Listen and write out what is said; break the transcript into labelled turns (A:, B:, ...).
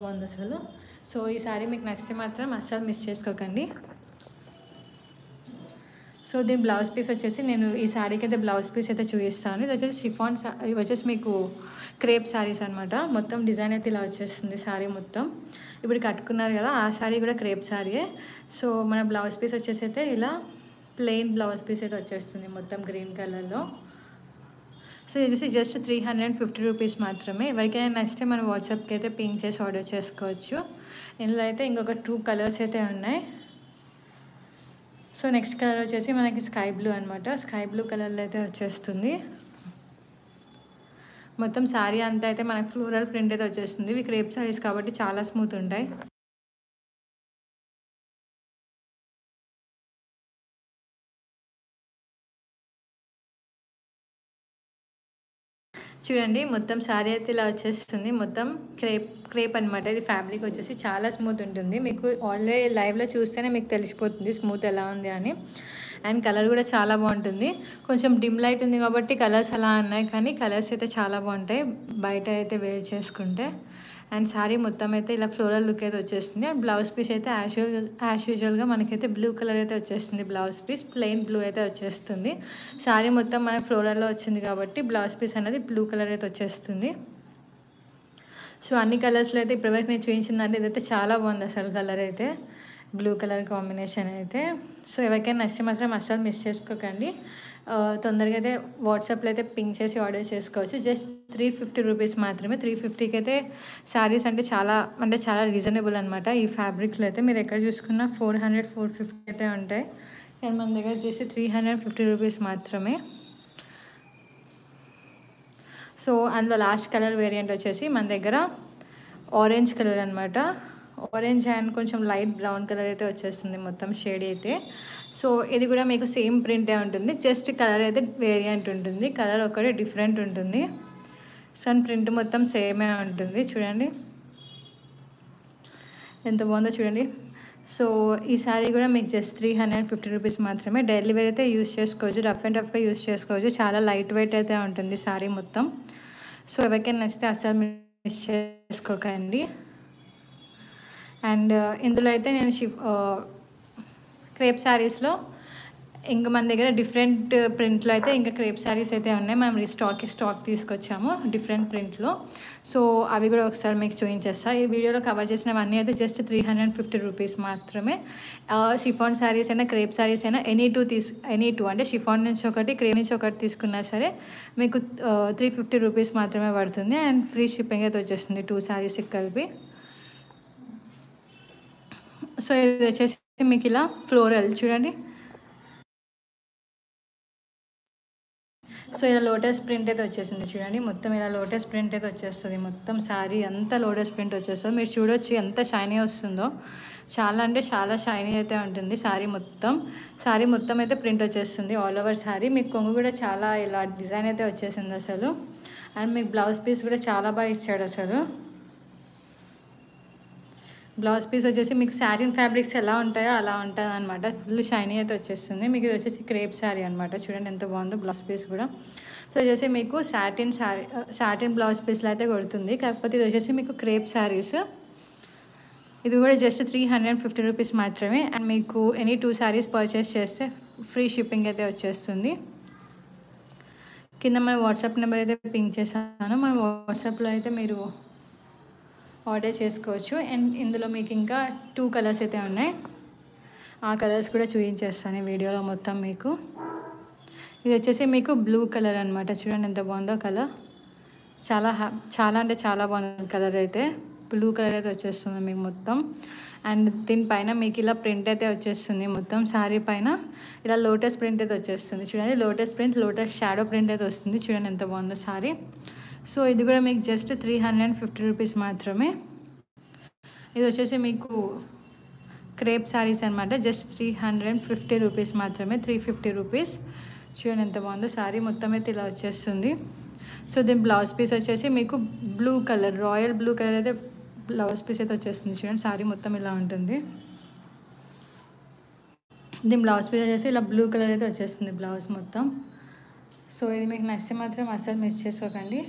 A: బాగుంది అసలు. సో ఈ సారీ మీకు నచ్చితే మాత్రం అస్సలు మిస్ చేసుకోకండి. సో దీని బ్లౌజ్ పీస్ వచ్చేసి నేను ఈ శారీకి అయితే బ్లౌజ్ పీస్ అయితే చూపిస్తాను. ఇది వచ్చేసి ఇవి వచ్చేసి మీకు క్రేప్ శారీస్ అనమాట. మొత్తం డిజైన్ అయితే ఇలా వచ్చేస్తుంది శారీ మొత్తం. ఇప్పుడు కట్టుకున్నారు కదా, ఆ శారీ కూడా క్రేప్ శారీయే. సో మన బ్లౌజ్ పీస్ వచ్చేసి అయితే ఇలా ప్లెయిన్ బ్లౌజ్ పీస్ అయితే వచ్చేస్తుంది మొత్తం గ్రీన్ కలర్లో. సో ఇది వచ్చేసి జస్ట్ 350 రూపీస్ మాత్రమే. ఎవరికైనా నచ్చితే మనం వాట్సాప్కి అయితే పింక్ చేసి ఆర్డర్ చేసుకోవచ్చు. ఇందులో అయితే ఇంకొక 2 కలర్స్ అయితే ఉన్నాయి. సో నెక్స్ట్ కలర్ వచ్చేసి మనకి స్కై బ్లూ అనమాట. స్కై బ్లూ కలర్లో అయితే వచ్చేస్తుంది. మొత్తం శారీ అంతా అయితే మనకి ఫ్లోరల్ ప్రింట్ అయితే వచ్చేస్తుంది. ఇవి క్రేప్ శారీస్ కాబట్టి చాలా స్మూత్ ఉంటాయి. చూడండి మొత్తం శారీ అయితే ఇలా వచ్చేస్తుంది. మొత్తం క్రేప్ అనమాట. ఇది ఫ్యాబ్రిక్ వచ్చేసి చాలా స్మూత్ ఉంటుంది. మీకు ఆల్రెడీ లైవ్లో చూస్తేనే మీకు తెలిసిపోతుంది స్మూత్ ఎలా ఉంది అని. అండ్ కలర్ కూడా చాలా బాగుంటుంది. కొంచెం డిమ్ లైట్ ఉంది కాబట్టి కలర్స్ అలా ఉన్నాయి, కానీ కలర్స్ అయితే చాలా బాగుంటాయి బయట అయితే వేర్ చేసుకుంటే. అండ్ శారీ మొత్తం అయితే ఇలా ఫ్లోరల్ లుక్ అయితే వచ్చేస్తుంది. అండ్ బ్లౌజ్ పీస్ అయితే యాజ్ యూజువల్గా మనకైతే బ్లూ కలర్ అయితే వచ్చేస్తుంది. బ్లౌజ్ పీస్ ప్లెయిన్ బ్లూ అయితే వచ్చేస్తుంది. శారీ మొత్తం మనకి ఫ్లోరల్లో వచ్చింది కాబట్టి బ్లౌజ్ పీస్ అనేది బ్లూ కలర్ అయితే వచ్చేస్తుంది. సో అన్ని కలర్స్లో అయితే ఇప్పటివరకు నేను చూపించిందంటే ఇదైతే చాలా బాగుంది అసలు. కలర్ అయితే బ్లూ కలర్ కాంబినేషన్ అయితే. సో ఎవరికైనా నచ్చితే మాత్రం అస్సలు మిస్ చేసుకోకండి. తొందరగా అయితే వాట్సాప్లో అయితే పింక్ చేసి ఆర్డర్ చేసుకోవచ్చు. జస్ట్ 350 రూపీస్ మాత్రమే. 350కి అయితే శారీస్ అంటే చాలా రీజనబుల్ అనమాట. ఈ ఫ్యాబ్రిక్లో అయితే మీరు ఎక్కడ చూసుకున్నా 400, 450 అయితే ఉంటాయి. కానీ మన దగ్గర చేసి 350 రూపీస్ మాత్రమే. సో అందులో లాస్ట్ కలర్ వేరియంట్ వచ్చేసి మన దగ్గర ఆరెంజ్ కలర్ అనమాట. ఆరెంజ్ అండ్ కొంచెం లైట్ బ్రౌన్ కలర్ అయితే వచ్చేస్తుంది మొత్తం షేడ్ అయితే. సో ఇది కూడా మీకు సేమ్ ప్రింటే ఉంటుంది. జస్ట్ కలర్ అయితే వేరియంట్ ఉంటుంది. కలర్ ఒకటే డిఫరెంట్ ఉంటుంది. సన్ ప్రింట్ మొత్తం సేమే ఉంటుంది. చూడండి ఎంత బాగుందో చూడండి. సో ఈ శారీ కూడా మీకు జస్ట్ 350 రూపీస్ మాత్రమే. డైలీ వేర్ అయితే యూస్ చేసుకోవచ్చు. రఫ్ అండ్ టఫ్గా యూస్ చేసుకోవచ్చు. చాలా లైట్ వెయిట్ అయితే ఉంటుంది శారీ మొత్తం. సో ఎవరికైనా నచ్చితే అస్సలు మిస్ చేసుకోకండి. అండ్ ఇందులో అయితే నేను క్రేప్ శారీస్లో ఇంకా మన దగ్గర డిఫరెంట్ ప్రింట్లో అయితే ఇంకా క్రేప్ శారీస్ అయితే ఉన్నాయి. మనం స్టాక్ తీసుకొచ్చాము డిఫరెంట్ ప్రింట్లో. సో అవి కూడా ఒకసారి మీకు చూపించేస్తా. ఈ వీడియోలో కవర్ చేసినవన్నీ అయితే జస్ట్ 350 రూపీస్ మాత్రమే. షిఫాన్ శారీస్ అయినా క్రేప్ శారీస్ అయినా ఎనీ టూ అంటే షిఫాన్ నుంచి ఒకటి, క్రేప్ నుంచి ఒకటి తీసుకున్నా సరే మీకు 350 రూపీస్ మాత్రమే పడుతుంది. అండ్ ఫ్రీ షిప్పింగ్ అయితే వచ్చేస్తుంది 2 శారీస్కి కలిపి. సో ఇది వచ్చేసి మీకు ఇలా ఫ్లోరల్ చూడండి. సో ఇలా లోటస్ ప్రింట్ అయితే వచ్చేసింది చూడండి. మొత్తం ఇలా లోటస్ ప్రింట్ అయితే వచ్చేస్తుంది. మొత్తం శారీ అంతా లోటస్ ప్రింట్ వచ్చేస్తుంది. మీరు చూడొచ్చు ఎంత షైనీ వస్తుందో. చాలా అంటే చాలా షైనీ అయితే ఉంటుంది శారీ మొత్తం అయితే ప్రింట్ వచ్చేస్తుంది ఆల్ ఓవర్ శారీ. మీకు కొంగు కూడా చాలా ఇలా డిజైన్ అయితే వచ్చేసింది అసలు. అండ్ మీకు బ్లౌజ్ పీస్ కూడా చాలా బాగా ఇచ్చాడు అసలు. బ్లౌజ్ పీస్ వచ్చేసి మీకు సాటిన్ ఫ్యాబ్రిక్స్ ఎలా ఉంటాయో అలా ఉంటుంది అనమాట. ఫుల్ షైనీ అయితే వచ్చేస్తుంది. మీకు ఇది వచ్చేసి క్రేప్ శారీ అనమాట. చూడండి ఎంత బాగుందో బ్లౌజ్ పీస్ కూడా. సో వచ్చేసి మీకు సాటిన్ బ్లౌజ్ పీస్లో అయితే కొడుతుంది. కాకపోతే ఇది వచ్చేసి మీకు క్రేప్ శారీస్. ఇది కూడా జస్ట్ 350 రూపీస్ మాత్రమే. అండ్ మీకు ఎనీ 2 శారీస్ పర్చేస్ చేస్తే ఫ్రీ షిప్పింగ్ అయితే వచ్చేస్తుంది. కింద మన వాట్సాప్ నెంబర్ అయితే పింక్ చేశాను. మన వాట్సాప్లో అయితే మీరు ఆర్డర్ చేసుకోవచ్చు. అండ్ ఇందులో మీకు ఇంకా 2 కలర్స్ అయితే ఉన్నాయి. ఆ కలర్స్ కూడా చూపించేస్తాను ఈ వీడియోలో మొత్తం మీకు. ఇది వచ్చేసి మీకు బ్లూ కలర్ అనమాట. చూడండి ఎంత బాగుందో కలర్. చాలా అంటే చాలా బాగుంది కలర్ అయితే. బ్లూ కలర్ అయితే వచ్చేస్తుంది మీకు మొత్తం. అండ్ దీనిపైన మీకు ఇలా ప్రింట్ అయితే వచ్చేస్తుంది. మొత్తం శారీ పైన ఇలా లోటస్ ప్రింట్ అయితే వచ్చేస్తుంది. చూడండి లోటస్ షాడో ప్రింట్ అయితే వస్తుంది. చూడండి ఎంత బాగుందో శారీ. సో ఇది కూడా మీకు జస్ట్ 350 రూపీస్ మాత్రమే. ఇది వచ్చేసి మీకు క్రేప్ శారీస్ అనమాట. జస్ట్ 350 రూపీస్ మాత్రమే. 350 రూపీస్. చూడండి ఎంత బాగుందో శారీ మొత్తం అయితే ఇలా వచ్చేస్తుంది. సో దీని బ్లౌజ్ పీస్ వచ్చేసి మీకు blue colour, royal blue colour అయితే బ్లౌజ్ పీస్ అయితే వచ్చేస్తుంది. చూడండి శారీ మొత్తం ఇలా ఉంటుంది. దీని బ్లౌజ్ పీస్ వచ్చేసి ఇలా బ్లూ కలర్ అయితే వచ్చేస్తుంది బ్లౌజ్ మొత్తం. సో ఇది మీకు నచ్చితే మాత్రం అస్సలు మిస్ చేసుకోకండి.